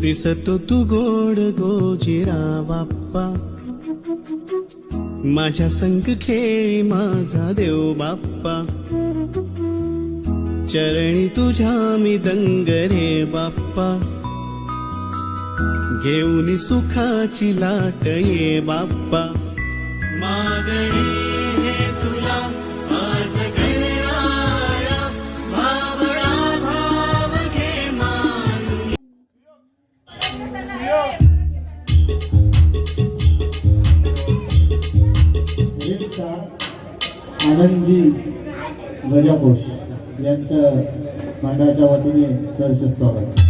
दिसतो तू गोड गोजिरा बाप्पा, माझ्या संग खेळी माझा देव बाप्पा, चरणी तुझ्या मी दंग रे बाप्पा, घेऊन सुखाची लाट ये बाप्पा, मागणी हे तुला आज गणराया, भावळा भाव घे मानून. आनंदजी गजापोष यांचं मंडळाच्या वतीने सहर्ष स्वागत.